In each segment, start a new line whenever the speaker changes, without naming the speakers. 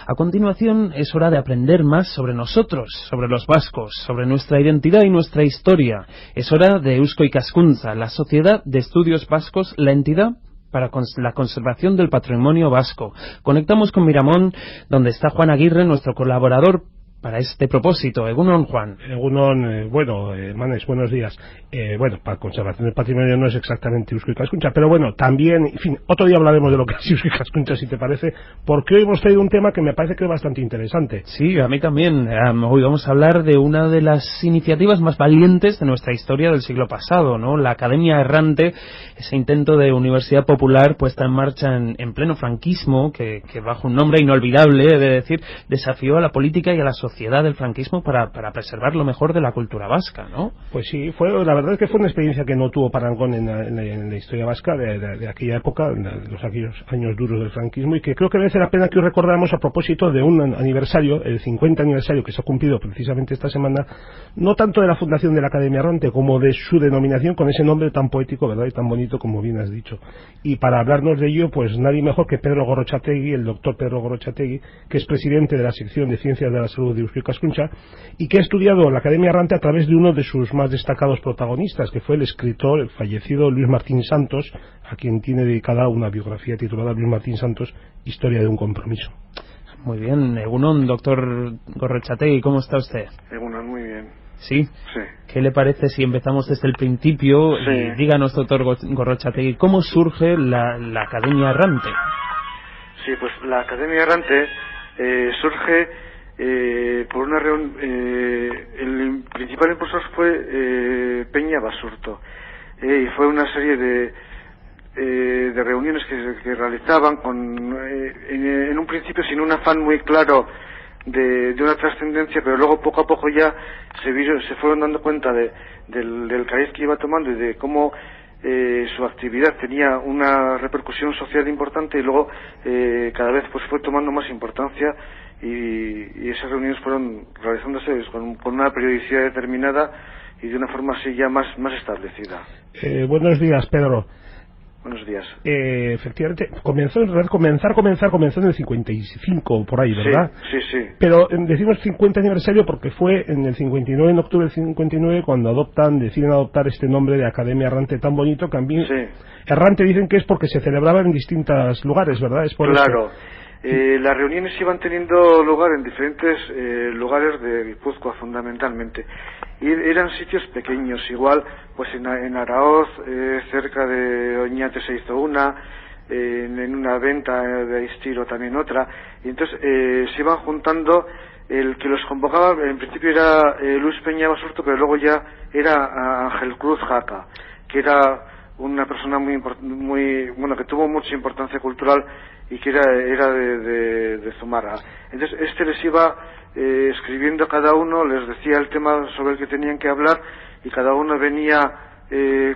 A continuación es hora de aprender más sobre nosotros, sobre los vascos, sobre nuestra identidad y nuestra historia. Es hora de Eusko Ikaskuntza, la Sociedad de Estudios Vascos, la entidad para la conservación del patrimonio vasco. Conectamos con Miramón, donde está Juan Aguirre, nuestro colaborador para este propósito. Egunon, Juan.
Egunon, Manes, buenos días. Para conservación del patrimonio no es exactamente Eusko Ikaskuntza, pero bueno, también, en fin, otro día hablaremos de lo que es Eusko Ikaskuntza, si te parece, porque hoy hemos traído un tema que me parece que es bastante interesante.
Sí, a mí también. Hoy vamos a hablar de una de las iniciativas más valientes de nuestra historia del siglo pasado, ¿no? La Academia Errante, ese intento de universidad popular puesta en marcha en pleno franquismo, que bajo un nombre inolvidable, he de decir, desafió a la política y a la sociedad del franquismo para preservar lo mejor de la cultura vasca, ¿no?
Pues sí, la verdad es que fue una experiencia que no tuvo parangón en la historia vasca de aquella época, de aquellos años duros del franquismo, y que creo que merece la pena que hoy recordamos a propósito de un aniversario, el 50 aniversario que se ha cumplido precisamente esta semana, no tanto de la fundación de la Academia Errante como de su denominación con ese nombre tan poético, ¿verdad? Y tan bonito como bien has dicho. Y para hablarnos de ello, pues nadie mejor que Pedro Gorrotxategi, el doctor Pedro Gorrotxategi, que es presidente de la sección de Ciencias de la Salud de Eusko Ikaskuntza y que ha estudiado la Academia Errante a través de uno de sus más destacados protagonistas, que fue el escritor, el fallecido Luis Martín Santos, a quien tiene dedicada una biografía titulada Luis Martín Santos, Historia de un compromiso.
Muy bien, Egunon, doctor Gorrotxategi, ¿cómo está usted?
Egunon, muy bien.
¿Sí?
Sí.
¿Qué le parece si empezamos desde el principio?
Sí.
Y díganos, doctor Gorrotxategi, ¿cómo surge la Academia Errante?
Sí, pues la Academia Errante surge por una reunión. El principal impulsor fue Peña Basurto, y fue una serie de reuniones que realizaban en un principio sin un afán muy claro de una trascendencia, pero luego poco a poco ya se fueron dando cuenta del cariz que iba tomando y de cómo su actividad tenía una repercusión social importante, y luego cada vez pues fue tomando más importancia, y esas reuniones fueron realizándose con una periodicidad determinada y de una forma así ya más establecida.
Buenos días, Pedro.
Buenos días.
Efectivamente, comenzó en el 55, por ahí, ¿verdad?
Sí.
Pero decimos 50 aniversario porque fue en el 59, en octubre del 59, cuando deciden adoptar este nombre de Academia Errante tan bonito. También
sí.
Errante dicen que es porque se celebraba en distintos lugares, ¿verdad? Es por
claro.
Eso.
Las reuniones iban teniendo lugar en diferentes lugares de Guipúzcoa, fundamentalmente, y eran sitios pequeños. Igual pues en Araoz, cerca de Oñate se hizo una, en una venta de Estiro también otra, y entonces se iban juntando. El que los convocaba en principio era Luis Peña Basurto, pero luego ya era Ángel Cruz Jaca, que era una persona que tuvo mucha importancia cultural y que era de Zumarra. Entonces les iba escribiendo a cada uno, les decía el tema sobre el que tenían que hablar, y cada uno venía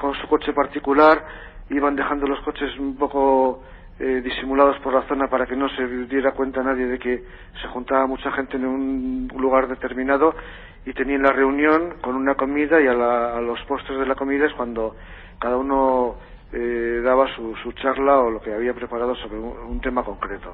con su coche particular. Iban dejando los coches un poco disimulados por la zona para que no se diera cuenta nadie de que se juntaba mucha gente en un lugar determinado, y tenían la reunión con una comida, y a los postres de la comida es cuando cada uno daba su charla o lo que había preparado sobre un tema concreto.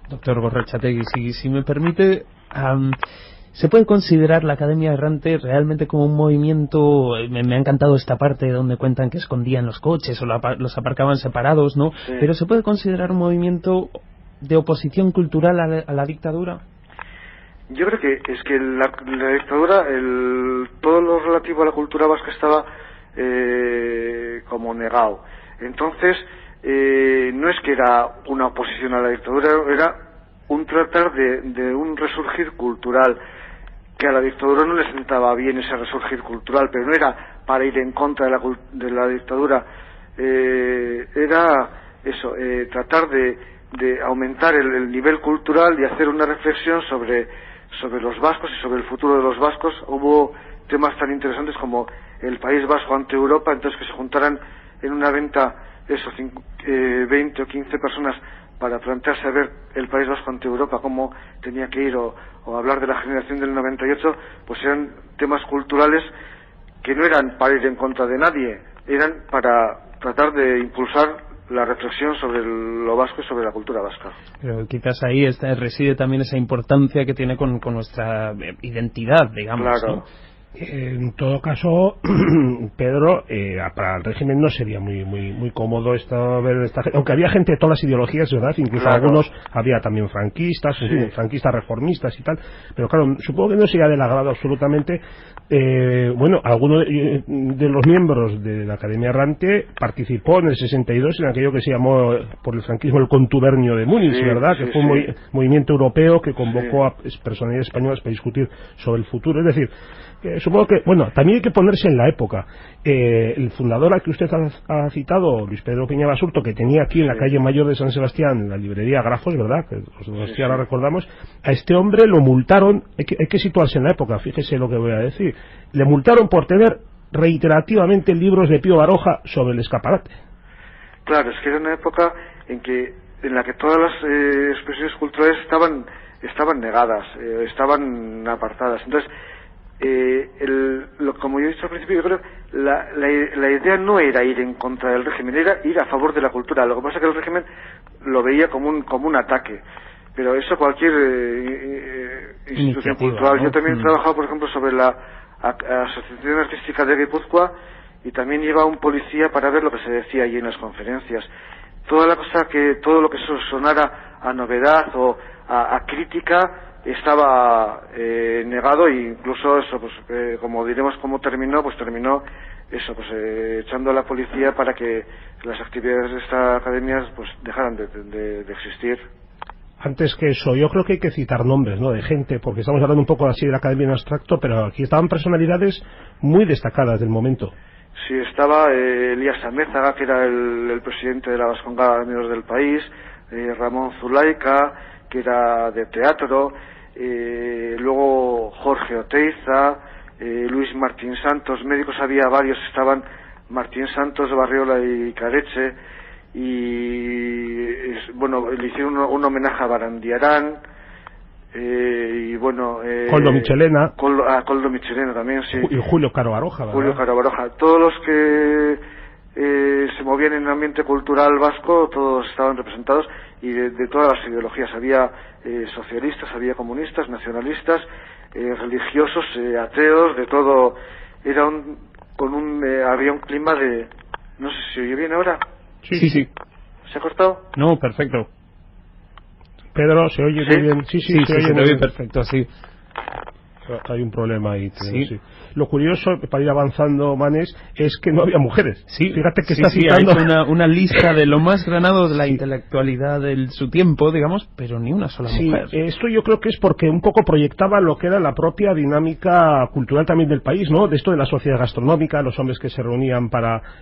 Doctor Gorrotxategi, si me permite, ¿se puede considerar la Academia Errante realmente como un movimiento? Me ha encantado esta parte donde cuentan que escondían los coches o los aparcaban separados, ¿no?
Sí.
Pero ¿se puede considerar un movimiento de oposición cultural a la dictadura?
Yo creo que es que la dictadura, todo lo relativo a la cultura vasca estaba como negado. Entonces no es que era una oposición a la dictadura, era un tratar de un resurgir cultural, que a la dictadura no le sentaba bien ese resurgir cultural, pero no era para ir en contra de la dictadura, era eso, tratar de aumentar el nivel cultural y hacer una reflexión sobre los vascos y sobre el futuro de los vascos. Hubo temas tan interesantes como el País Vasco ante Europa, entonces que se juntaran en una venta 20 o 15 personas para plantearse a ver el País Vasco ante Europa, cómo tenía que ir, o hablar de la generación del 98, pues eran temas culturales que no eran para ir en contra de nadie, eran para tratar de impulsar la reflexión sobre lo vasco y sobre la cultura vasca.
Pero quizás ahí reside también esa importancia que tiene con nuestra identidad, digamos.
Claro.
¿No?
En todo caso, Pedro, para el régimen no sería muy cómodo ver esta gente, aunque había gente de todas las ideologías, ¿verdad? Incluso
Claro.
algunos, había también franquistas, en fin, franquistas reformistas y tal, pero claro, supongo que no sería del agrado absolutamente. Bueno, alguno de los miembros de la Academia Errante participó en el 62 en aquello que se llamó por el franquismo el contubernio de Múnich, ¿verdad? Que fue un movimiento europeo que convocó a personalidades españolas para discutir sobre el futuro. Es decir, supongo que, bueno, también hay que ponerse en la época. El fundador al que usted ha citado, Luis Pedro Piña Basurto, que tenía aquí en la calle Mayor de San Sebastián la librería Grafos, ¿verdad? Que ahora recordamos. A este hombre lo multaron, hay que situarse en la época, fíjese lo que voy a decir. Le multaron por tener reiterativamente libros de Pío Baroja sobre el escaparate.
Claro, es que era una época en la que todas las expresiones culturales estaban negadas, estaban apartadas. Entonces, como yo he dicho al principio, yo creo que la idea no era ir en contra del régimen, era ir a favor de la cultura. Lo que pasa es que el régimen lo veía como un ataque, pero eso cualquier institución cultural. ¿No? Yo también he trabajado, por ejemplo, sobre la Asociación Artística de Guipúzcoa, y también iba un policía para ver lo que se decía allí en las conferencias. Todo lo que sonara a novedad o a crítica estaba negado, e incluso eso, pues como diremos cómo terminó, pues terminó eso, pues echando a la policía para que las actividades de esta academia pues dejaran de existir.
Antes que eso, yo creo que hay que citar nombres, ¿no?, de gente, porque estamos hablando un poco así de la academia en abstracto, pero aquí estaban personalidades muy destacadas del momento.
Sí, estaba Elías Amézaga, que era el presidente de la Vascongada de Amigos del País, Ramón Zulaika, que era de teatro, luego Jorge Oteiza, Luis Martín Santos, médicos había varios, estaban Martín Santos, Barriola y Careche, y bueno, le hicieron un homenaje a Barandiarán, y bueno,
Coldo Michelena,
Coldo Michelena también, sí,
y Julio Caro Baroja, ¿verdad?
Julio Caro Baroja, todos los que se movían en el ambiente cultural vasco, todos estaban representados, y de todas las ideologías. Había socialistas, había comunistas, nacionalistas, religiosos, ateos, de todo. Era había un clima de... No sé si oye bien ahora.
Sí.
¿Se ha cortado?
No, perfecto.
Pedro, ¿se oye muy bien? Sí, se oye
muy
muy bien.
Perfecto, sí.
Hay un problema ahí. Sí. Lo curioso, para ir avanzando, Manes, es que no había mujeres.
Sí,
fíjate que
está
citando...
ha hecho una lista de lo más granado de la intelectualidad de su tiempo, digamos, pero ni una sola mujer.
Esto yo creo que es porque un poco proyectaba lo que era la propia dinámica cultural también del país, ¿no? De esto de la sociedad gastronómica, los hombres que se reunían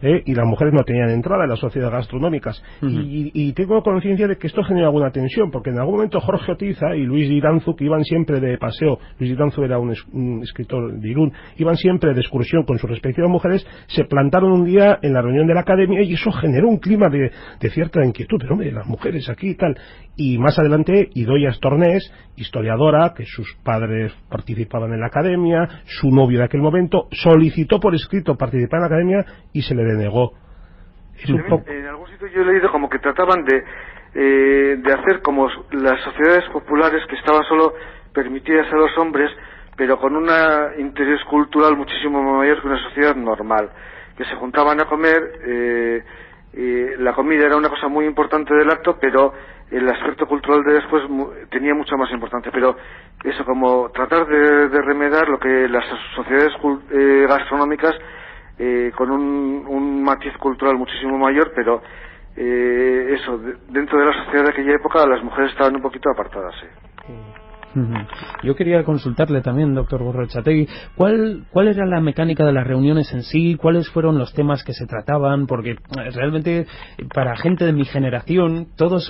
y las mujeres no tenían entrada en las sociedades gastronómicas. Y tengo conciencia de que esto genera alguna tensión, porque en algún momento Jorge Oteiza y Luis Iranzu, que iban siempre de paseo, Luis Iranzu era un escritor de Irún, iban siempre de excursión con sus respectivas mujeres, se plantaron un día en la reunión de la academia y eso generó un clima de cierta inquietud, pero hombre, las mujeres aquí y tal. Y más adelante, Idoia Stornés, historiadora, que sus padres participaban en la academia, su novio de aquel momento, solicitó por escrito participar en la academia y se le denegó.
En algún sitio yo he leído como que trataban de hacer como las sociedades populares que estaban solo permitidas a los hombres, pero con un interés cultural muchísimo mayor que una sociedad normal, que se juntaban a comer, la comida era una cosa muy importante del acto, pero el aspecto cultural de después tenía mucha más importancia. Pero eso, como tratar de remediar lo que las sociedades gastronómicas, con un matiz cultural muchísimo mayor, pero eso, dentro de la sociedad de aquella época las mujeres estaban un poquito apartadas, sí.
Yo quería consultarle también, doctor Gorrotxategi, ¿cuál era la mecánica de las reuniones en sí? ¿Cuáles fueron los temas que se trataban? Porque realmente para gente de mi generación todos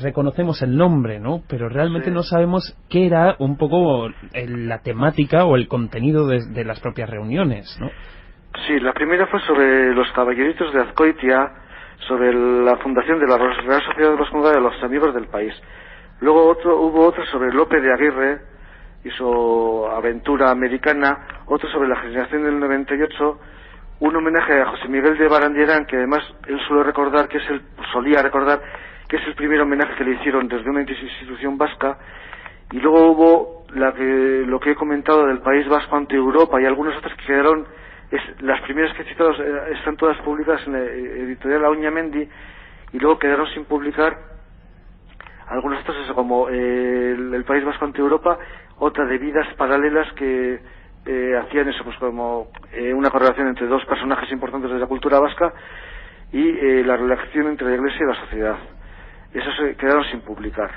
reconocemos el nombre, ¿no? Pero realmente no sabemos qué era un poco la temática o el contenido de las propias reuniones, ¿no?
Sí, la primera fue sobre los caballeritos de Azcoitia, sobre la fundación de la Real Sociedad Vascongada de los Amigos del País. Luego hubo otro sobre Lope de Aguirre y su aventura americana, otro sobre la generación del 98, un homenaje a José Miguel de Barandiarán, que además él solía recordar que es el primer homenaje que le hicieron desde una institución vasca. Y luego hubo lo que he comentado del País Vasco ante Europa, y algunas otras que quedaron, las primeras que he citado están todas publicadas en la editorial Auñamendi, y luego quedaron sin publicar algunas otras, eso, como el País Vasco ante Europa, otra de vidas paralelas que hacían eso, pues como una correlación entre dos personajes importantes de la cultura vasca y la relación entre la Iglesia y la sociedad. Esos quedaron sin publicar.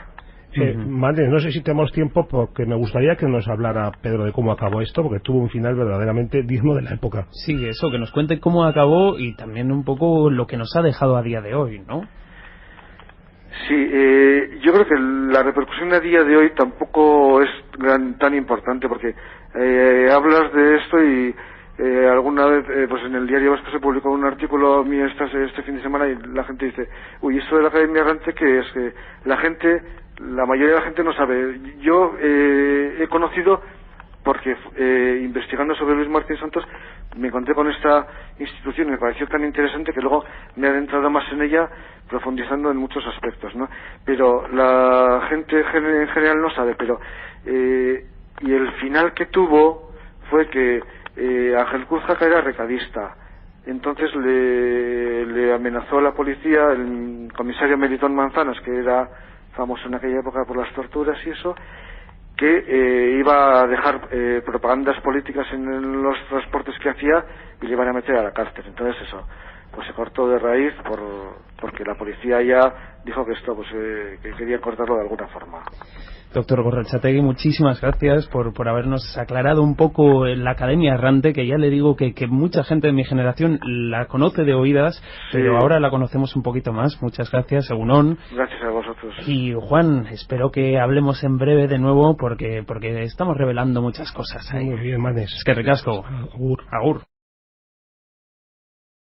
Madre, no sé si tenemos tiempo, porque me gustaría que nos hablara Pedro de cómo acabó esto, porque tuvo un final verdaderamente digno de la época.
Sí, eso, que nos cuente cómo acabó y también un poco lo que nos ha dejado a día de hoy, ¿no?
Sí, yo creo que la repercusión a día de hoy tampoco es tan importante, porque hablas de esto y alguna vez pues en el Diario Vasco se publicó un artículo mío este fin de semana, y la gente dice, uy, esto de la Academia Errante, que es que la mayoría de la gente no sabe. Yo he conocido, porque investigando sobre Luis Martín Santos me encontré con esta institución y me pareció tan interesante que luego me he adentrado más en ella, profundizando en muchos aspectos, ¿no? Pero la gente en general no sabe, pero y el final que tuvo fue que Ángel Cruz Jaca era recadista. Entonces le amenazó a la policía el comisario Melitón Manzanas, que era famoso en aquella época por las torturas y eso, que iba a dejar propagandas políticas en los transportes que hacía y le iban a meter a la cárcel. Entonces eso, pues se cortó de raíz porque la policía ya dijo que esto, pues que quería cortarlo de alguna forma.
Doctor Gorrotxategi, muchísimas gracias por habernos aclarado un poco la Academia Errante, que ya le digo que mucha gente de mi generación la conoce de oídas, pero ahora la conocemos un poquito más. Muchas gracias, Egunon.
Gracias a vosotros.
Y Juan, espero que hablemos en breve de nuevo, porque estamos revelando muchas cosas ahí.
Muy bien, Manes.
Es que ricasco.
Agur.
Agur.